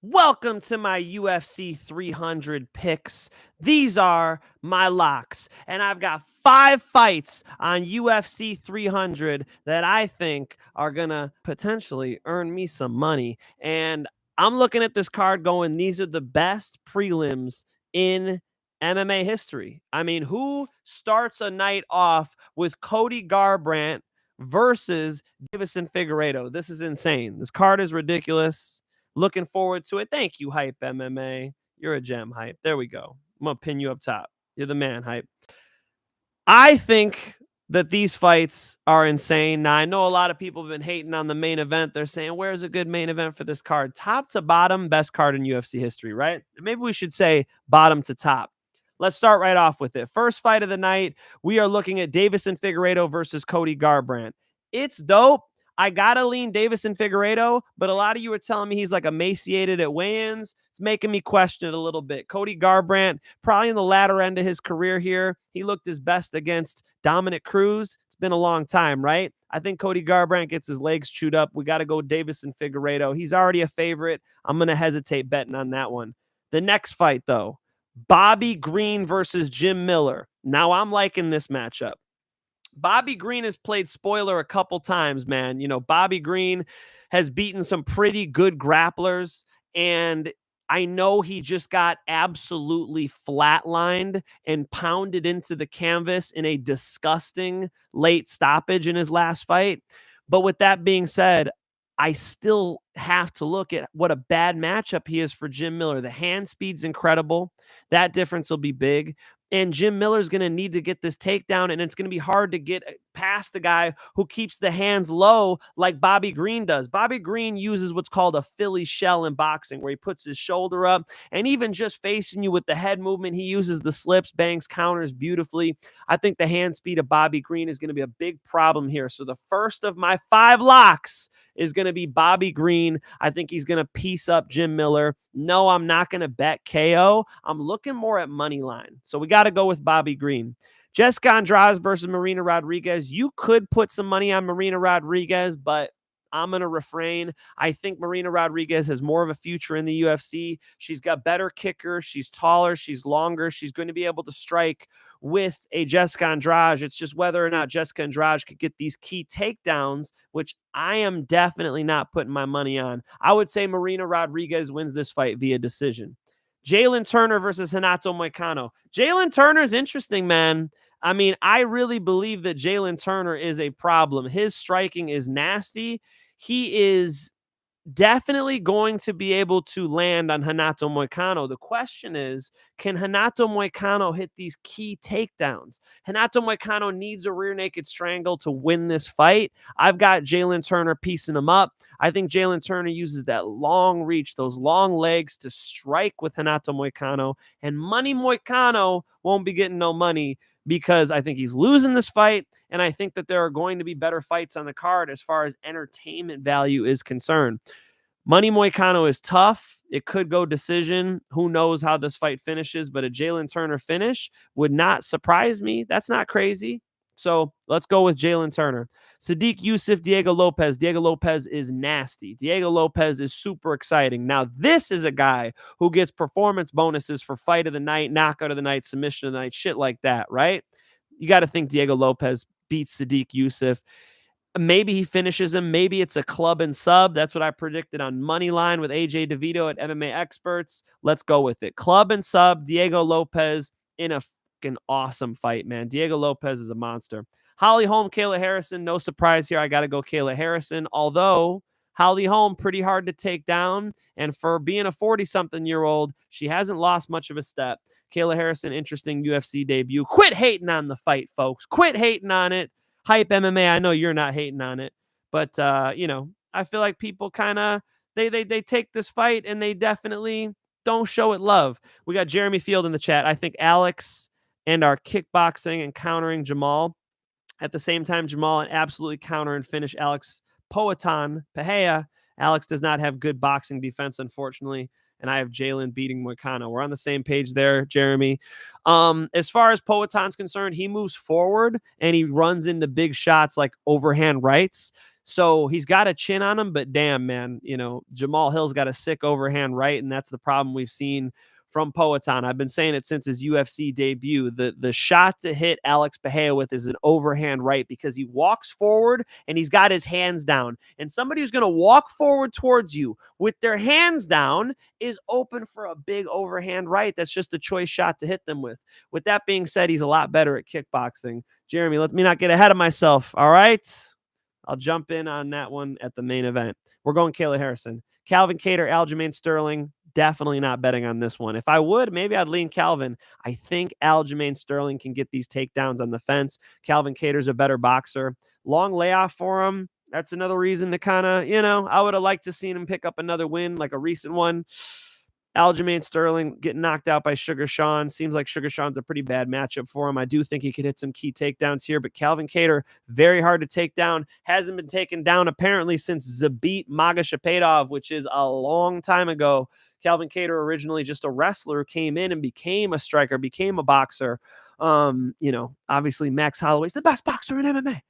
Welcome to my UFC 300 picks. These are my locks, and I've got 5 fights on UFC 300 that I think are going to potentially earn me some money. And I'm looking at this card going, these are the best prelims in MMA history. I mean, who starts a night off with Cody Garbrandt versus Davison Figueiredo? This is insane. This card is ridiculous. Looking forward to it. Thank you, Hype MMA. You're a gem, Hype. There we go. I'm going to pin you up top. You're the man, Hype. I think that these fights are insane. Now, I know a lot of people have been hating on the main event. They're saying, where's a good main event for this card? Top to bottom, best card in UFC history, right? Maybe we should say bottom to top. Let's start right off with it. First fight of the night, we are looking at Davison Figueiredo versus Cody Garbrandt. It's dope. I gotta lean Davison Figueiredo, but a lot of you are telling me he's like emaciated at weigh-ins. It's making me question it a little bit. Cody Garbrandt, probably in the latter end of his career here. He looked his best against Dominic Cruz. It's been a long time, right? I think Cody Garbrandt gets his legs chewed up. We got to go Davison Figueiredo. He's already a favorite. I'm going to hesitate betting on that one. The next fight, though, Bobby Green versus Jim Miller. Now I'm liking this matchup. Bobby Green has played spoiler a couple times, man. You know, Bobby Green has beaten some pretty good grapplers, and I know he just got absolutely flatlined and pounded into the canvas in a disgusting late stoppage in his last fight. But with that being said, I still have to look at what a bad matchup he is for Jim Miller. The hand speed's incredible. That difference will be big. And Jim Miller's going to need to get this takedown, and it's going to be hard to get past the guy who keeps the hands low like Bobby Green does. Bobby Green uses what's called a Philly shell in boxing, where he puts his shoulder up, and even just facing you with the head movement, he uses the slips, bangs, counters beautifully. I think the hand speed of Bobby Green is going to be a big problem here. So the first of my 5 locks is going to be Bobby Green. I think he's going to piece up Jim Miller. No, I'm not going to bet KO. I'm looking more at money line. So we got to go with Bobby Green. Jessica Andrade versus Marina Rodriguez. You could put some money on Marina Rodriguez, but I'm going to refrain. I think Marina Rodriguez has more of a future in the UFC. She's got better kickers. She's taller. She's longer. She's going to be able to strike with a Jessica Andrade. It's just whether or not Jessica Andrade could get these key takedowns, which I am definitely not putting my money on. I would say Marina Rodriguez wins this fight via decision. Jalen Turner versus Renato Moicano. Jalen Turner is interesting, man. I mean, I really believe that Jalen Turner is a problem. His striking is nasty. He is definitely going to be able to land on Renato Moicano. The question is, can Renato Moicano hit these key takedowns? Renato Moicano needs a rear naked strangle to win this fight. I've got Jalen Turner piecing him up. I think Jalen Turner uses that long reach, those long legs to strike with Renato Moicano. And Money Moicano won't be getting no money because I think he's losing this fight, and I think that there are going to be better fights on the card as far as entertainment value is concerned. Money Moicano is tough. It could go decision. Who knows how this fight finishes, but a Jalen Turner finish would not surprise me. That's not crazy. So let's go with Jalen Turner. Sadiq Youssef, Diego Lopez. Diego Lopez is nasty. Diego Lopez is super exciting. Now, this is a guy who gets performance bonuses for fight of the night, knockout of the night, submission of the night, shit like that, right? You got to think Diego Lopez beats Sadiq Youssef. Maybe he finishes him. Maybe it's a club and sub. That's what I predicted on Moneyline with AJ DeVito at MMA Experts. Let's go with it. Club and sub, Diego Lopez in a fucking awesome fight, man. Diego Lopez is a monster. Holly Holm, Kayla Harrison. No surprise here. I got to go Kayla Harrison. Although Holly Holm, pretty hard to take down. And for being a 40-something-year-old, she hasn't lost much of a step. Kayla Harrison, interesting UFC debut. Quit hating on the fight, folks. Quit hating on it. Hype MMA, I know you're not hating on it, but you know, I feel like people kind of they take this fight and they definitely don't show it love. We got Jeremy Field in the chat. I think Alex and our kickboxing and countering Jamal at the same time. Jamal and absolutely counter and finish Alex Poatan Pahea. Alex does not have good boxing defense, unfortunately. And I have Jalen beating Moicano. We're on the same page there, Jeremy. As far as Poatan's concerned, he moves forward and he runs into big shots like overhand rights. So he's got a chin on him, but damn, man, Jamal Hill's got a sick overhand right, and that's the problem we've seen from Poatan. I've been saying it since his UFC debut. The shot to hit Alex Pereira with is an overhand right because he walks forward and he's got his hands down. And somebody who's going to walk forward towards you with their hands down is open for a big overhand right. That's just a choice shot to hit them with. With that being said, he's a lot better at kickboxing. Jeremy, let me not get ahead of myself, all right? I'll jump in on that one at the main event. We're going Kayla Harrison. Calvin Kattar, Aljamain Sterling. Definitely not betting on this one. If I would, maybe I'd lean Calvin. I think Aljamain Sterling can get these takedowns on the fence. Calvin Kattar's a better boxer. Long layoff for him. That's another reason to kind of, I would have liked to seen him pick up another win, like a recent one. Aljamain Sterling getting knocked out by Sugar Sean. Seems like Sugar Sean's a pretty bad matchup for him. I do think he could hit some key takedowns here, but Calvin Kattar, very hard to take down. Hasn't been taken down apparently since Zabit Magomed, which is a long time ago. Calvin Kattar, originally just a wrestler, came in and became a striker, became a boxer. Obviously Max Holloway's the best boxer in MMA.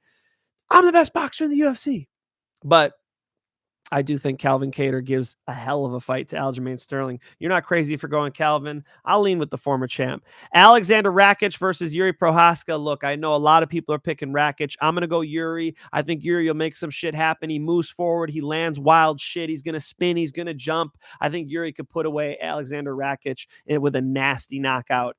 I'm the best boxer in the UFC. But I do think Calvin Kattar gives a hell of a fight to Aljamain Sterling. You're not crazy for going Calvin. I'll lean with the former champ. Alexander Rakić versus Yuri Prochazka. Look, I know a lot of people are picking Rakić. I'm going to go Yuri. I think Yuri will make some shit happen. He moves forward. He lands wild shit. He's going to spin. He's going to jump. I think Yuri could put away Alexander Rakić with a nasty knockout.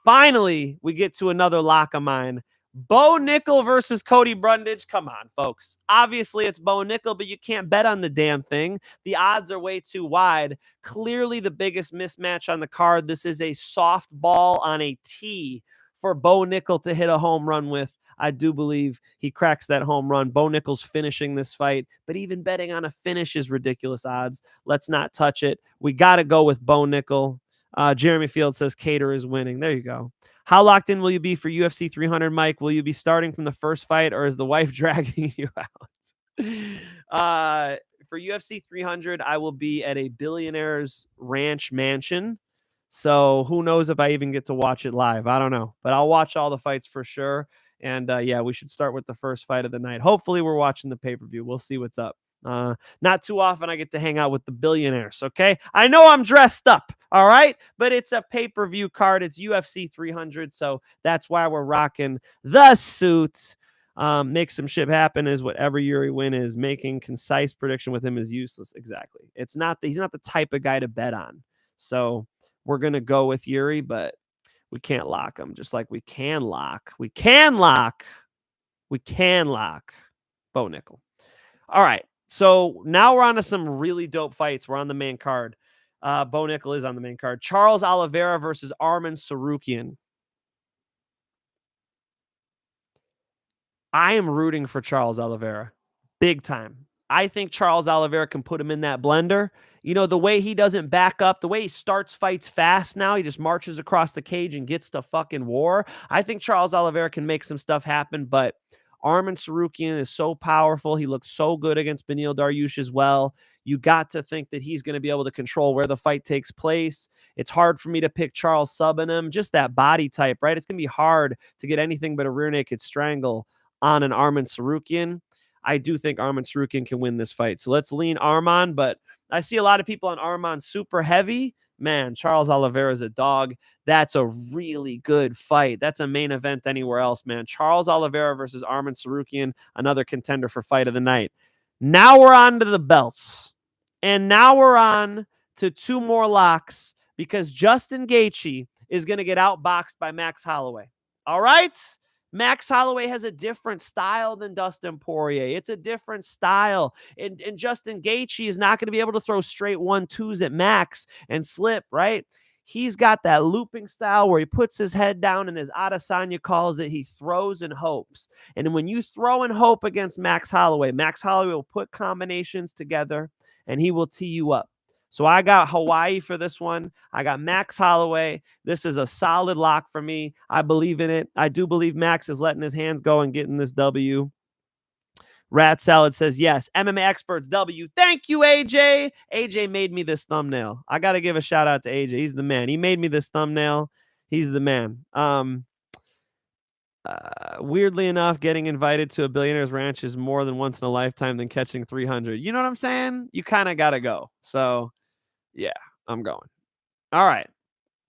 Finally, we get to another lock of mine. Bo Nickal versus Cody Brundage. Come on, folks. Obviously, it's Bo Nickal, but you can't bet on the damn thing. The odds are way too wide. Clearly the biggest mismatch on the card. This is a soft ball on a tee for Bo Nickal to hit a home run with. I do believe he cracks that home run. Bo Nickal's finishing this fight, but even betting on a finish is ridiculous odds. Let's not touch it. We got to go with Bo Nickal. Jeremy Field says Kattar is winning. There you go. How locked in will you be for UFC 300, Mike? Will you be starting from the first fight, or is the wife dragging you out? For UFC 300, I will be at a billionaire's ranch mansion. So who knows if I even get to watch it live? I don't know. But I'll watch all the fights for sure. And yeah, we should start with the first fight of the night. Hopefully we're watching the pay-per-view. We'll see what's up. Not too often I get to hang out with the billionaires, okay? I know I'm dressed up, all right? But it's a pay-per-view card. It's UFC 300, so that's why we're rocking the suit. Make some shit happen is whatever Yuri win is. Making concise prediction with him is useless. Exactly. He's not the type of guy to bet on. So we're going to go with Yuri, but we can't lock him, just like we can lock Bo Nickal. All right. So now we're on to some really dope fights. We're on the main card. Bo Nickal is on the main card. Charles Oliveira versus Arman Tsarukyan. I am rooting for Charles Oliveira. Big time. I think Charles Oliveira can put him in that blender. The way he doesn't back up, the way he starts fights fast now, he just marches across the cage and gets to fucking war. I think Charles Oliveira can make some stuff happen, but Arman Tsarukyan is so powerful. He looks so good against Beneil Dariush as well. You got to think that he's going to be able to control where the fight takes place. It's hard for me to pick Charles subbing him. Just that body type, right? It's going to be hard to get anything but a rear naked strangle on an Arman Tsarukyan. I do think Arman Tsarukyan can win this fight. So let's lean Arman, but I see a lot of people on Arman super heavy. Man, Charles Oliveira is a dog. That's a really good fight. That's a main event anywhere else, man. Charles Oliveira versus Arman Tsarukyan, another contender for fight of the night. Now we're on to the belts. And now we're on to two more locks because Justin Gaethje is going to get outboxed by Max Holloway. All right? Max Holloway has a different style than Dustin Poirier. It's a different style. And Justin Gaethje is not going to be able to throw straight 1-2s at Max and slip, right? He's got that looping style where he puts his head down and, as Adesanya calls it, he throws and hopes. And when you throw and hope against Max Holloway will put combinations together and he will tee you up. So I got Hawaii for this one. I got Max Holloway. This is a solid lock for me. I believe in it. I do believe Max is letting his hands go and getting this W. Rat Salad says, yes, MMA Experts W. Thank you, AJ. AJ made me this thumbnail. I got to give a shout out to AJ. He's the man. He made me this thumbnail. He's the man. Weirdly enough, getting invited to a billionaire's ranch is more than once in a lifetime than catching 300. You know what I'm saying? You kind of got to go. So, yeah, I'm going. All right.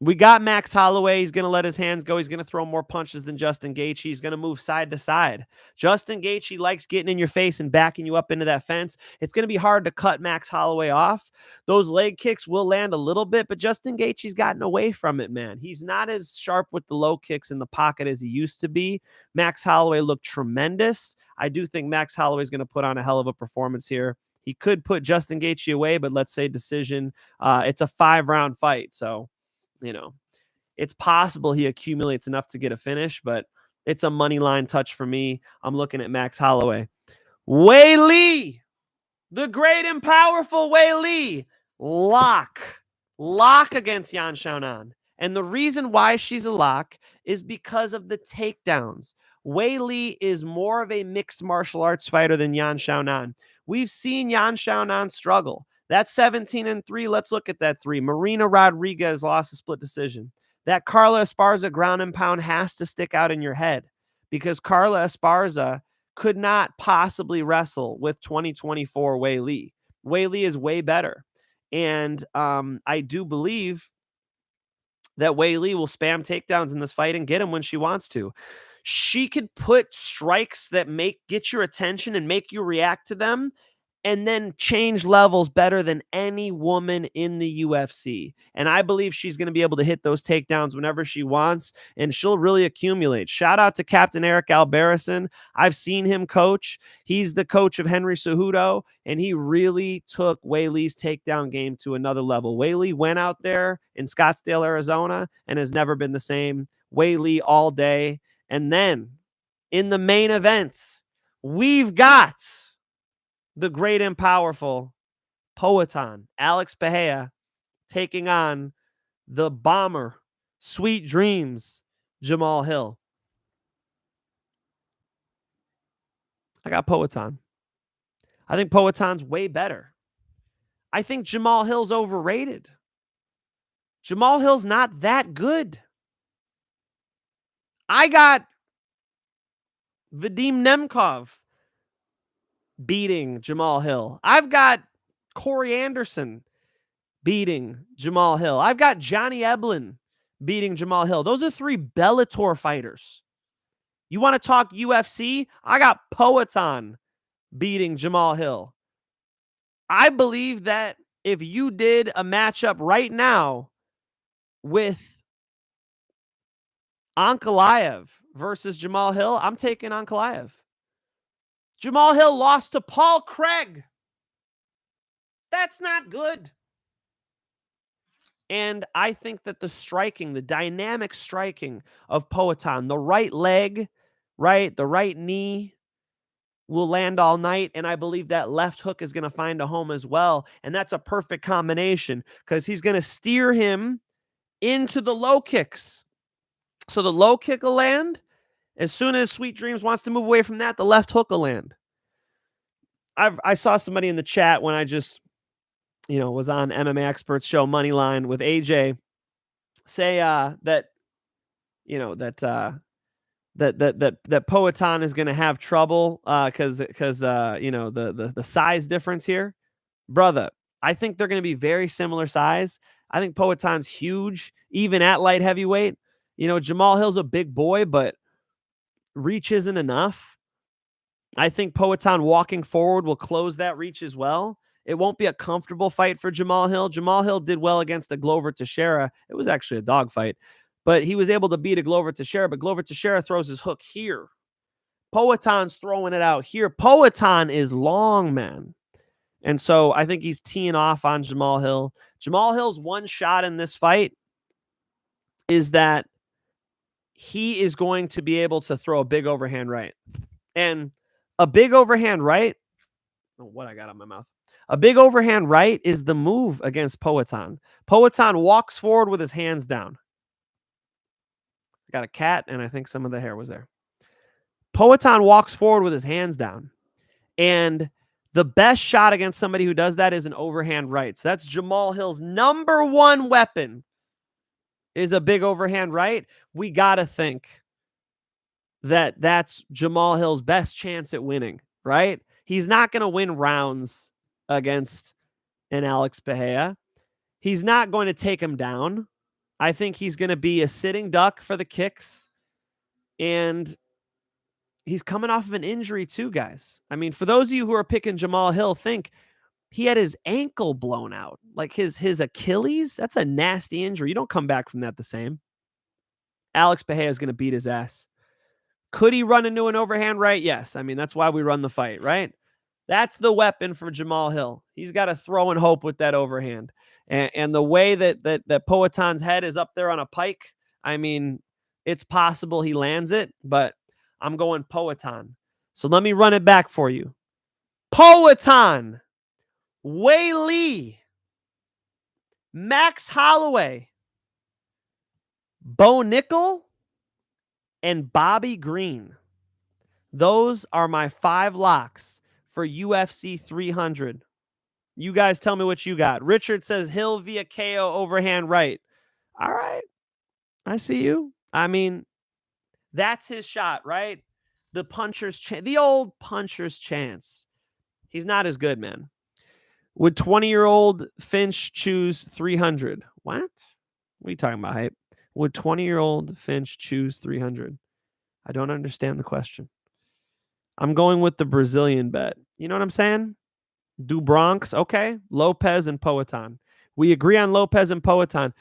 We got Max Holloway. He's going to let his hands go. He's going to throw more punches than Justin Gaethje. He's going to move side to side. Justin Gaethje likes getting in your face and backing you up into that fence. It's going to be hard to cut Max Holloway off. Those leg kicks will land a little bit, but Justin Gaethje's gotten away from it, man. He's not as sharp with the low kicks in the pocket as he used to be. Max Holloway looked tremendous. I do think Max Holloway is going to put on a hell of a performance here. He could put Justin Gaethje away, but let's say decision. It's a 5-round fight, so it's possible he accumulates enough to get a finish, but it's a money line touch for me. I'm looking at Max Holloway. Wei Li, the great and powerful Wei Li, lock against Yan Xiaonan. And the reason why she's a lock is because of the takedowns. Wei Li is more of a mixed martial arts fighter than Yan Xiaonan. We've seen Yan Xiaonan struggle. That's 17-3. Let's look at that 3. Marina Rodriguez lost a split decision. That Carla Esparza ground and pound has to stick out in your head because Carla Esparza could not possibly wrestle with 2024 Wei Li. Wei Li is way better. And I do believe that Wei Li will spam takedowns in this fight and get him when she wants to. She could put strikes that get your attention and make you react to them and then change levels better than any woman in the UFC. And I believe she's going to be able to hit those takedowns whenever she wants, and she'll really accumulate. Shout out to Captain Eric Alberison. I've seen him coach. He's the coach of Henry Cejudo, and he really took Wei Li's takedown game to another level. Wei Li went out there in Scottsdale, Arizona, and has never been the same. Wei Li all day. And then in the main event, we've got the great and powerful Poatan, Alex Pereira, taking on the bomber, Sweet Dreams, Jamal Hill. I got Poatan. I think Poatan's way better. I think Jamal Hill's overrated. Jamal Hill's not that good. I got Vadim Nemkov beating Jamal Hill. I've got Corey Anderson beating Jamal Hill. I've got Johnny Eblen beating Jamal Hill. Those are 3 Bellator fighters. You want to talk UFC? I got Poatan beating Jamal Hill. I believe that if you did a matchup right now with Ankalaev versus Jamal Hill, I'm taking Ankalaev. Jamal Hill lost to Paul Craig. That's not good. And I think that the striking, the dynamic striking of Poatan, the right leg, the right knee will land all night. And I believe that left hook is going to find a home as well. And that's a perfect combination because he's going to steer him into the low kicks. So the low kick will land. As soon as Sweet Dreams wants to move away from that, the left hook will land. I saw somebody in the chat when I just, was on MMA Experts Show Moneyline with AJ say that Poatan is going to have trouble because the size difference here, brother. I think they're going to be very similar size. I think Poatan's huge, even at light heavyweight. Jamal Hill's a big boy, but reach isn't enough. I think Poatan walking forward will close that reach as well. It won't be a comfortable fight for Jamal Hill. Jamal Hill did well against a Glover Teixeira. It was actually a dogfight, but he was able to beat a Glover Teixeira, but Glover Teixeira throws his hook here. Poatan's throwing it out here. Poatan is long, man. And so I think he's teeing off on Jamal Hill. Jamal Hill's one shot in this fight is that he is going to be able to throw a big overhand right. And a big overhand right, what I got on my mouth. A big overhand right is the move against Poatan. Poatan walks forward with his hands down. I got a cat, and I think some of the hair was there. Poatan walks forward with his hands down. And the best shot against somebody who does that is an overhand right. So that's Jamal Hill's number one weapon is a big overhand right. We got to think that's Jamal Hill's best chance at winning, right? He's not going to win rounds against an Alex Pereira. He's not going to take him down. I think he's going to be a sitting duck for the kicks. And he's coming off of an injury too, guys. I mean, for those of you who are picking Jamal Hill, think he had his ankle blown out. Like his Achilles, that's a nasty injury. You don't come back from that the same. Alex Pereira is going to beat his ass. Could he run into an overhand right? Yes. I mean, that's why we run the fight, right? That's the weapon for Jamal Hill. He's got to throw and hope with that overhand. And the way that Poatan's head is up there on a pike, I mean, it's possible he lands it, but I'm going Poatan. So let me run it back for you. Poatan, Wei Lee, Max Holloway, Bo Nickal, and Bobby Green. Those are my 5 locks for UFC 300. You guys tell me what you got. Richard says Hill via KO overhand right. All right. I see you. I mean, that's his shot, right? The puncher's chance, the old puncher's chance. He's not as good, man. Would 20-year-old Finch choose 300? What? What are you talking about, hype? Would 20-year-old Finch choose 300? I don't understand the question. I'm going with the Brazilian bet. You know what I'm saying? Do Bronx. Okay. Lopez and Poatan. We agree on Lopez and Poatan.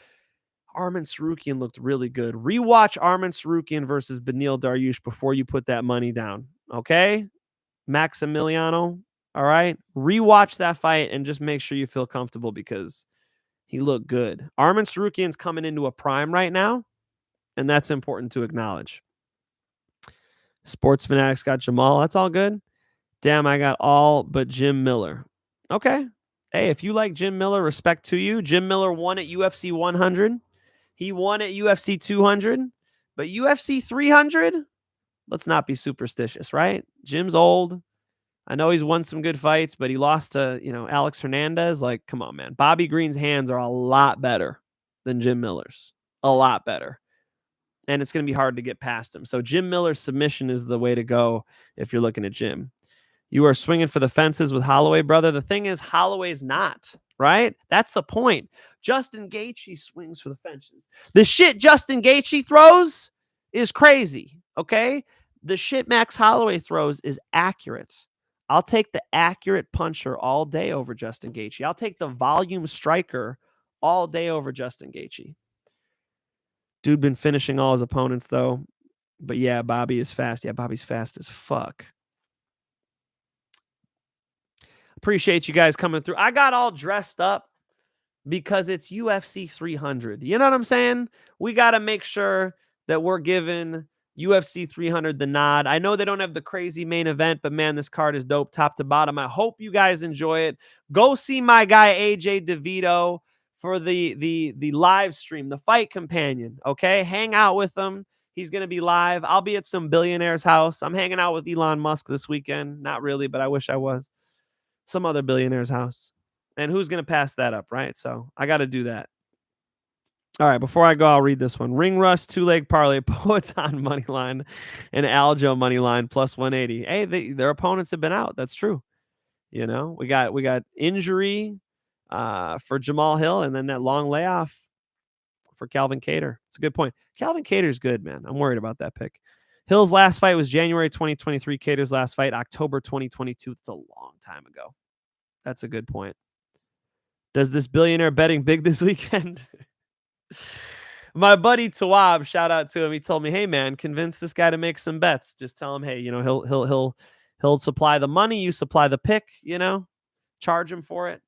Arman Tsarukyan looked really good. Rewatch Arman Tsarukyan versus Beneil Dariush before you put that money down. Okay? Maximiliano. All right? Rewatch that fight and just make sure you feel comfortable because he looked good. Arman Tsarukyan's coming into a prime right now, and that's important to acknowledge. Sports Fanatics got Jamal. That's all good. Damn, I got all but Jim Miller. Okay. Hey, if you like Jim Miller, respect to you. Jim Miller won at UFC 100. He won at UFC 200. But UFC 300, let's not be superstitious, right? Jim's old. I know he's won some good fights, but he lost to, Alex Hernandez. Like, come on, man. Bobby Green's hands are a lot better than Jim Miller's. A lot better. And it's going to be hard to get past him. So Jim Miller's submission is the way to go if you're looking at Jim. You are swinging for the fences with Holloway, brother. The thing is, Holloway's not, right? That's the point. Justin Gaethje swings for the fences. The shit Justin Gaethje throws is crazy, okay? The shit Max Holloway throws is accurate. I'll take the accurate puncher all day over Justin Gaethje. I'll take the volume striker all day over Justin Gaethje. Dude been finishing all his opponents, though. But yeah, Bobby is fast. Yeah, Bobby's fast as fuck. Appreciate you guys coming through. I got all dressed up because it's UFC 300. You know what I'm saying? We got to make sure that we're giving UFC 300 the nod. I know they don't have the crazy main event, but man, this card is dope top to bottom. I hope you guys enjoy it. Go see my guy AJ DeVito for the live stream, the Fight Companion, okay? Hang out with him. He's going to be live. I'll be at some billionaire's house. I'm hanging out with Elon Musk this weekend. Not really, but I wish I was. Some other billionaire's house. And who's going to pass that up, right? So I got to do that. All right, before I go, I'll read this one. Ring Rust, 2-leg parlay, Poatan money line, and Aljo money line plus 180. Hey, their opponents have been out. That's true. We got injury for Jamal Hill, and then that long layoff for Calvin Kattar. It's a good point. Calvin Cater's good, man. I'm worried about that pick. Hill's last fight was January 2023. Cater's last fight, October 2022. It's a long time ago. That's a good point. Does this billionaire betting big this weekend? My buddy Tawab, shout out to him. He told me, "Hey man, convince this guy to make some bets. Just tell him, hey, he'll supply the money, you supply the pick, charge him for it."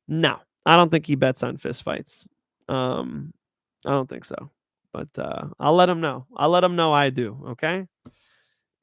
No, I don't think he bets on fist fights. I don't think so. But I'll let him know. I'll let him know I do, okay?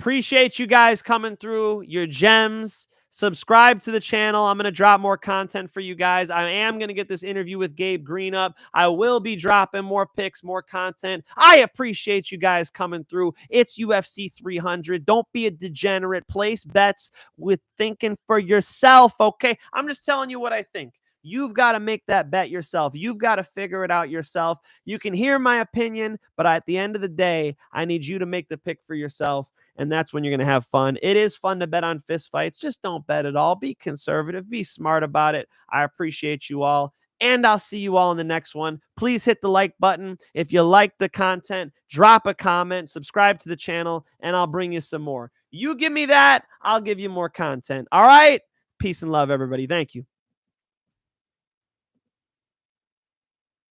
Appreciate you guys coming through. Your gems. Subscribe to the channel. I'm going to drop more content for you guys. I am going to get this interview with Gabe Green up. I will be dropping more picks, more content. I appreciate you guys coming through. It's UFC 300. Don't be a degenerate. Place bets with thinking for yourself, okay? I'm just telling you what I think. You've got to make that bet yourself. You've got to figure it out yourself. You can hear my opinion, but at the end of the day, I need you to make the pick for yourself. And that's when you're going to have fun. It is fun to bet on fist fights. Just don't bet at all. Be conservative. Be smart about it. I appreciate you all. And I'll see you all in the next one. Please hit the like button. If you like the content, drop a comment, subscribe to the channel, and I'll bring you some more. You give me that, I'll give you more content. All right? Peace and love, everybody. Thank you.